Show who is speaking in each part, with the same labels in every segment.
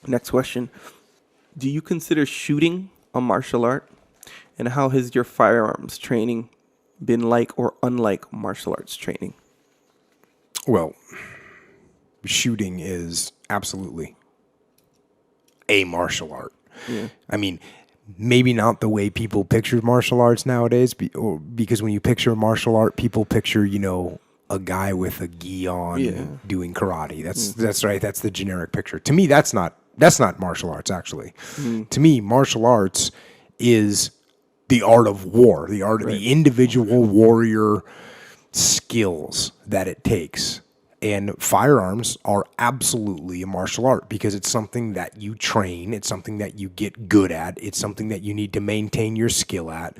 Speaker 1: Next question. Do you consider shooting a martial art? And how has your firearms training been like or unlike martial arts training?
Speaker 2: Well, shooting is absolutely a martial art.
Speaker 1: Yeah.
Speaker 2: I mean, maybe not the way people picture martial arts nowadays, because when you picture martial art, people picture, a guy with a gi on doing karate. That's right. That's the generic picture. To me, that's not martial arts, actually. To me, martial arts is the art of war, the art of the individual warrior skills that it takes. And firearms are absolutely a martial art because it's something that you train. It's something that you get good at. It's something that you need to maintain your skill at.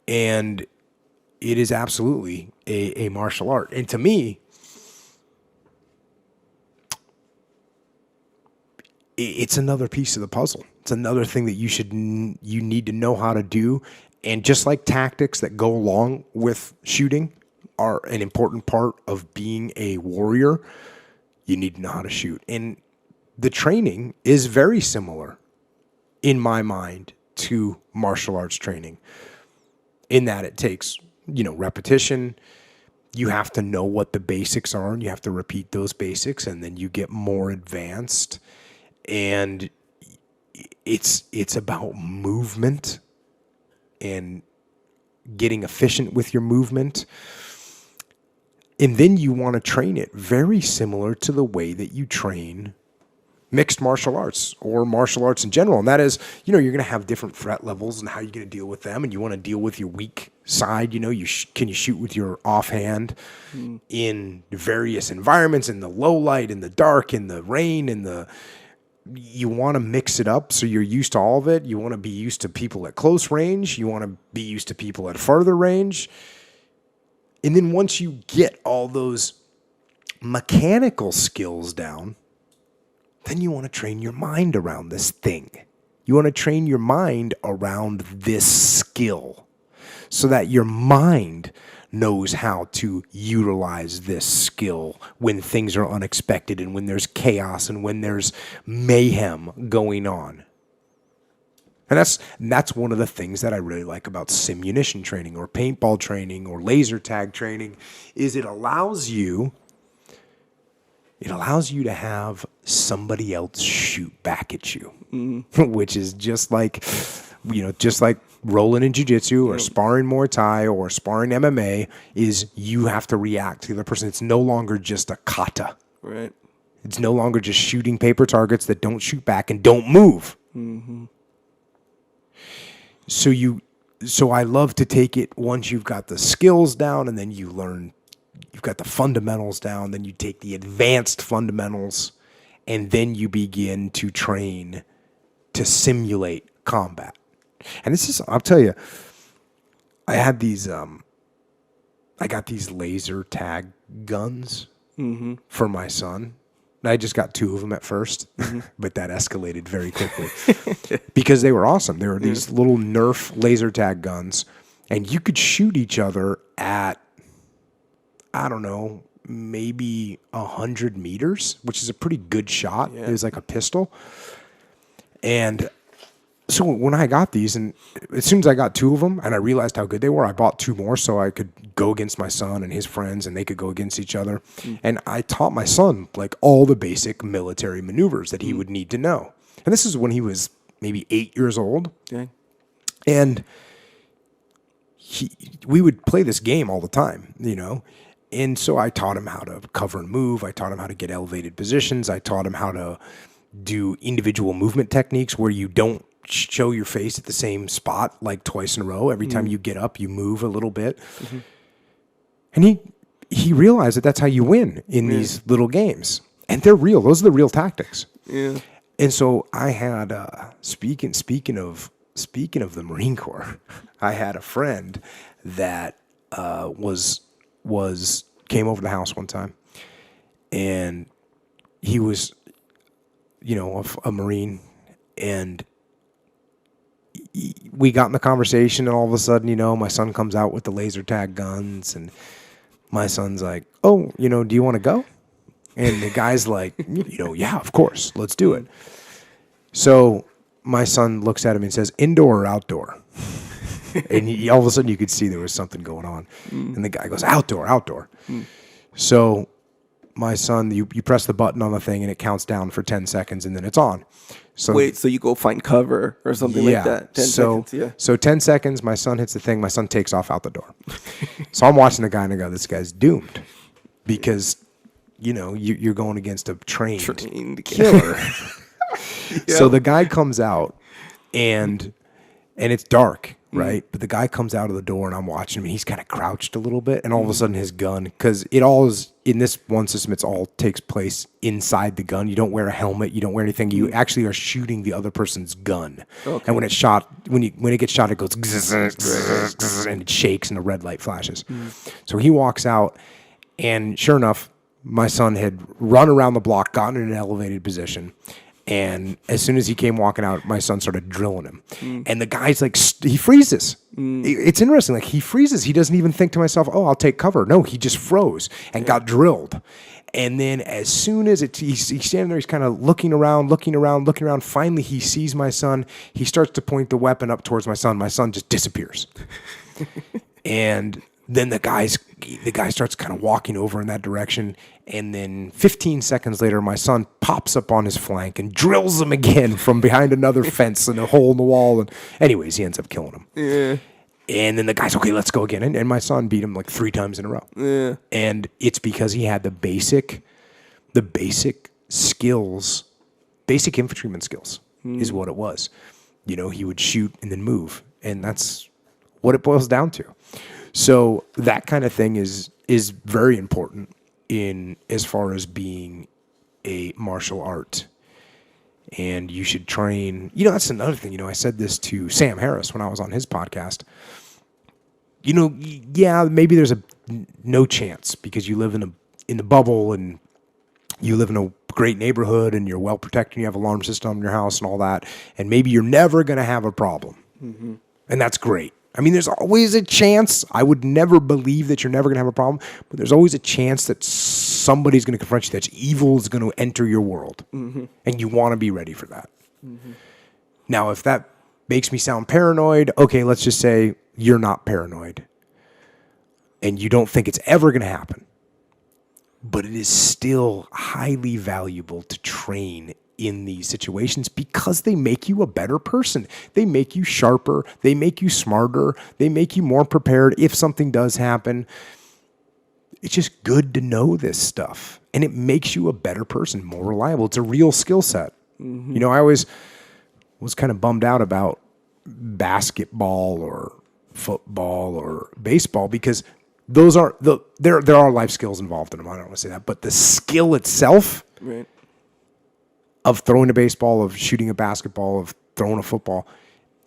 Speaker 2: And it is absolutely a martial art. And to me, it's another piece of the puzzle. It's another thing that you need to know how to do. And just like tactics that go along with shooting are an important part of being a warrior, you need to know how to shoot. And the training is very similar, in my mind, to martial arts training, in that it takes, repetition. You have to know what the basics are, and you have to repeat those basics, and then you get more advanced. And it's about movement and getting efficient with your movement. And then you want to train it very similar to the way that you train mixed martial arts or martial arts in general. And that is, you're going to have different threat levels and how you're going to deal with them. And you want to deal with your weak side. Can you shoot with your offhand in various environments, in the low light, in the dark, in the rain, you want to mix it up so you're used to all of it. You want to be used to people at close range. You want to be used to people at farther range. And then once you get all those mechanical skills down, then you want to train your mind around this thing. You want to train your mind around this skill so that your mind knows how to utilize this skill when things are unexpected and when there's chaos and when there's mayhem going on. And that's one of the things that I really like about simunition training or paintball training or laser tag training is it allows you to have somebody else shoot back at you, which is just like rolling in jiu-jitsu or sparring Muay Thai or sparring MMA is you have to react to the other person. It's no longer just a kata.
Speaker 1: Right.
Speaker 2: It's no longer just shooting paper targets that don't shoot back and don't move. Mm-hmm. So I love to take it once you've got the skills down and then you've got the fundamentals down, then you take the advanced fundamentals and then you begin to train to simulate combat. And I'll tell you, I got these laser tag guns for my son. I just got 2 of them at first, but that escalated very quickly because they were awesome. They were these little Nerf laser tag guns, and you could shoot each other at, I don't know, maybe 100 meters, which is a pretty good shot. Yeah. It was like a pistol. And so when I got these, and as soon as I got 2 of them and I realized how good they were, I bought 2 more so I could go against my son and his friends and they could go against each other. And I taught my son like all the basic military maneuvers that he would need to know. And this is when he was maybe 8 years old. Okay. And we would play this game all the time, And so I taught him how to cover and move. I taught him how to get elevated positions. I taught him how to do individual movement techniques where you don't show your face at the same spot like twice in a row. Every time you get up, you move a little bit. Mm-hmm. And he realized that that's how you win in these little games. And they're real. Those are the real tactics. Yeah. And so I had, speaking of the Marine Corps, I had a friend that came over to the house one time, and he was, a Marine, and we got in the conversation, and all of a sudden, my son comes out with the laser tag guns, and my son's like, "Oh, do you want to go?" And the guy's like, yeah, of course, let's do it. So my son looks at him and says, indoor or outdoor? And all of a sudden you could see there was something going on. And the guy goes, outdoor, outdoor. So my son, you press the button on the thing and it counts down for 10 seconds and then it's on. So
Speaker 1: Wait, so you go find cover or something like that? 10 seconds, yeah.
Speaker 2: So 10 seconds, my son hits the thing, my son takes off out the door. So I'm watching the guy and I go, this guy's doomed. Because, you're going against a trained killer. So the guy comes out and it's dark, right? But the guy comes out of the door and I'm watching him and he's kind of crouched a little bit. And all of a sudden his gun, because it all is, in this one system, it's all takes place inside the gun. You don't wear a helmet. You don't wear anything. You actually are shooting the other person's gun. Okay. And when it's shot, when it gets shot, it goes and it shakes and a red light flashes. So he walks out and sure enough, my son had run around the block, gotten in an elevated position. And as soon as he came walking out, my son started drilling him. And the guy's like, he freezes. It's interesting. Like, he freezes. He doesn't even think to myself, oh, I'll take cover. No, he just froze and got drilled. And then as soon as he's standing there, he's kind of looking around. Finally, he sees my son. He starts to point the weapon up towards my son. My son just disappears. And then the guy starts kind of walking over in that direction. And then 15 seconds later, my son pops up on his flank and drills him again from behind another fence and a hole in the wall. And anyways, he ends up killing him. Yeah. And then the guy's, okay, let's go again. And my son beat him like 3 times in a row. Yeah. And it's because he had the basic skills, basic infantryman skills is what it was. He would shoot and then move. And that's what it boils down to. So that kind of thing is very important in as far as being a martial art. And you should train. That's another thing. I said this to Sam Harris when I was on his podcast. Yeah, maybe there's no chance because you live in the bubble and you live in a great neighborhood and you're well protected and you have an alarm system in your house and all that. And maybe you're never going to have a problem. Mm-hmm. And that's great. I mean, there's always a chance. I would never believe that you're never going to have a problem, but there's always a chance that somebody's going to confront you, that evil is going to enter your world, and you want to be ready for that. Now, if that makes me sound paranoid, okay, let's just say you're not paranoid, and you don't think it's ever going to happen, but it is still highly valuable to train in these situations because they make you a better person. They make you sharper. They make you smarter. They make you more prepared if something does happen. It's just good to know this stuff. And it makes you a better person, more reliable. It's a real skill set. I always was kind of bummed out about basketball or football or baseball because those are there are life skills involved in them. I don't want to say that, but the skill itself, right, of throwing a baseball, of shooting a basketball, of throwing a football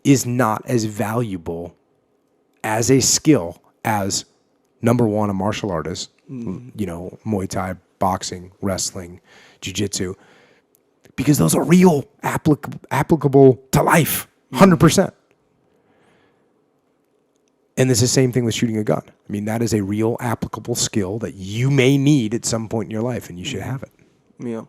Speaker 2: is not as valuable as a skill as, number one, a martial artist, Muay Thai, boxing, wrestling, jiu-jitsu, because those are real applicable to life, 100%. And it's the same thing with shooting a gun. I mean, that is a real applicable skill that you may need at some point in your life, and you should have it.
Speaker 1: Yeah.